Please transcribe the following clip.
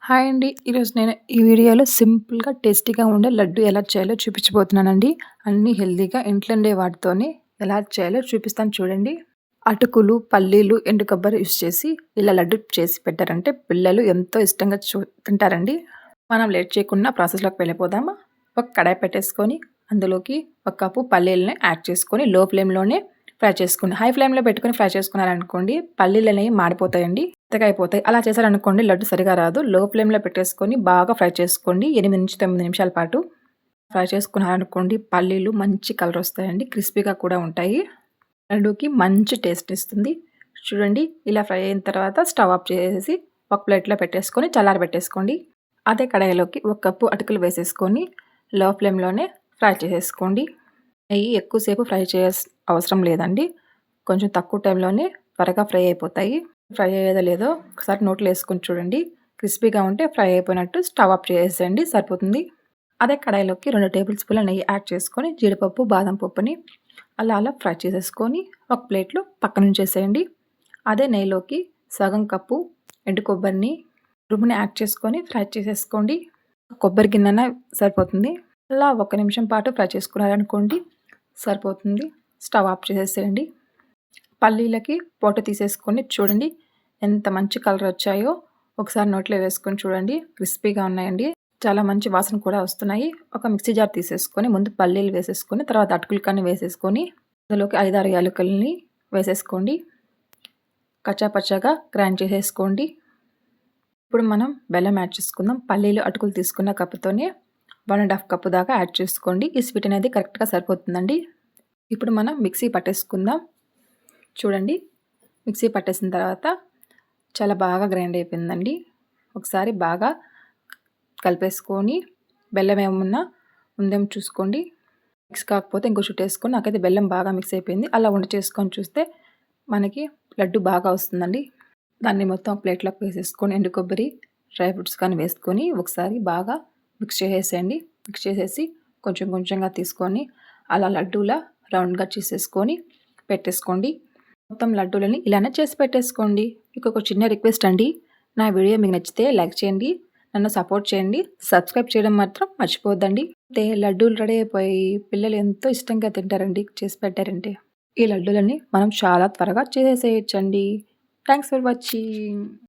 Hi అండి. ఈరోజు నేను ఈ వీడియోలో సింపుల్‌గా, టేస్టీగా ఉండే లడ్డు ఎలా చేయాలో చూపించబోతున్నానండి. అన్నీ హెల్తీగా ఇంట్లో ఉండే వాటితోనే ఎలా చేయాలో చూపిస్తాను చూడండి. అటుకులు, పల్లీలు, ఎండు కొబ్బరి యూజ్ చేసి ఇలా లడ్డు చేసి పెట్టారంటే పిల్లలు ఎంతో ఇష్టంగా తింటారండి. మనం లేట్ చేయకుండా ప్రాసెస్‌లోకి వెళ్ళిపోదామా? ఒక కడాయి పెట్టేసుకొని అందులోకి ఒక కప్పు పల్లీలని యాడ్ చేసుకొని లో ఫ్లేమ్‌లోనే ఫ్రై చేసుకోండి. హై ఫ్లేమ్‌లో పెట్టుకొని ఫ్రై చేసుకున్నారనుకోండి పల్లీలనేవి మాడిపోతాయండి. మెత్తగా అయిపోతాయి. అలా చేశారనుకోండి లడ్డు సరిగా రాదు. లో ఫ్లేమ్‌లో పెట్టేసుకొని బాగా ఫ్రై చేసుకోండి. 8-9 నిమిషాల పాటు ఫ్రై చేసుకున్నారనుకోండి పల్లీలు మంచి కలర్ వస్తాయండి. క్రిస్పీగా కూడా ఉంటాయి. లడ్డూకి మంచి టేస్ట్ ఇస్తుంది. చూడండి ఇలా ఫ్రై అయిన తర్వాత స్టవ్ ఆఫ్ చేసేసి ఒక ప్లేట్‌లో పెట్టేసుకొని చల్లారబెట్టేసుకోండి. అదే కడాయిలోకి ఒక కప్పు అటుకులు వేసేసుకొని లో ఫ్లేమ్‌లోనే ఫ్రై చేసేసుకోండి. నెయ్యి ఎక్కువసేపు ఫ్రై అవసరం లేదండి. కొంచెం తక్కువ టైంలోనే త్వరగా ఫ్రై అయిపోతాయి. ఫ్రై అయ్యేదో లేదో ఒకసారి నోట్లో వేసుకొని చూడండి. క్రిస్పీగా ఉంటే ఫ్రై అయిపోయినట్టు స్టవ్ ఆఫ్ చేసేయండి సరిపోతుంది. అదే కడాయిలోకి 2 టేబుల్ స్పూన్ల నెయ్యి యాడ్ చేసుకొని జీడిపప్పు, బాదం పప్పుని అలా ఫ్రై చేసేసుకొని ఒక ప్లేట్లో పక్కన ఉంచేసేయండి. అదే నెయ్యిలోకి సగం కప్పు ఎండు కొబ్బరిని తురుముని యాడ్ చేసుకొని ఫ్రై చేసేసుకోండి. కొబ్బరి గిన్నెన సరిపోతుంది. అలా 1 నిమిషం పాటు ఫ్రై చేసుకున్నారనుకోండి సరిపోతుంది. స్టవ్ ఆఫ్ చేసేసేయండి. పల్లీలకి పొట్టు తీసేసుకొని చూడండి ఎంత మంచి కలర్ వచ్చాయో ఒకసారి నోట్లో వేసుకొని చూడండి. క్రిస్పీగా ఉన్నాయండి. చాలా మంచి వాసన కూడా వస్తున్నాయి. ఒక మిక్సీ జార్ తీసేసుకొని ముందు పల్లీలు వేసేసుకొని తర్వాత అటుకులు కానీ వేసేసుకొని అందులోకి 5-6 యాలకులని వేసేసుకోండి. కచ్చాపచ్చాగా గ్రైండ్ చేసేసుకోండి. ఇప్పుడు మనం బెల్లం యాడ్ చేసుకుందాం. పల్లీలు అటుకులు తీసుకున్న కప్పుతోనే 1.5 కప్పు దాకా యాడ్ చేసుకోండి. ఈ స్వీట్ అనేది కరెక్ట్గా సరిపోతుందండి. ఇప్పుడు మనం మిక్సీ పట్టేసుకుందాం. చూడండి మిక్సీ పట్టేసిన తర్వాత చాలా బాగా గ్రైండ్ అయిపోయిందండి. ఒకసారి బాగా కలిపేసుకొని బెల్లం ఏమన్నా ఉందేమో చూసుకోండి. మిక్స్ కాకపోతే ఇంకో చుట్టు వేసుకొని నాకైతే బెల్లం బాగా మిక్స్ అయిపోయింది. అలా వంట చేసుకొని చూస్తే మనకి లడ్డు బాగా వస్తుందండి. దాన్ని మొత్తం ప్లేట్లోకి వేసేసుకొని ఎండు కొబ్బరి, డ్రై ఫ్రూట్స్ కానీ వేసుకొని ఒకసారి బాగా మిక్స్ చేసేయండి. మిక్స్ చేసేసి కొంచెం కొంచెంగా తీసుకొని అలా లడ్డూలా రౌండ్గా చేసేసుకొని పెట్టేసుకోండి. మొత్తం లడ్డూలని ఇలానే చేసి పెట్టేసుకోండి. మీకు ఒక చిన్న రిక్వెస్ట్ అండి. నా వీడియో మీకు నచ్చితే లైక్ చేయండి. నన్ను సపోర్ట్ చేయండి. సబ్స్క్రైబ్ చేయడం మాత్రం మర్చిపోవద్దండి. అయితే లడ్డూలు రెడీ అయిపోయి పిల్లలు ఎంతో ఇష్టంగా తింటారండి చేసి పెట్టారంటే. ఈ లడ్డూలని మనం చాలా త్వరగా చేసేసేయచ్చండి. Thanks for watching.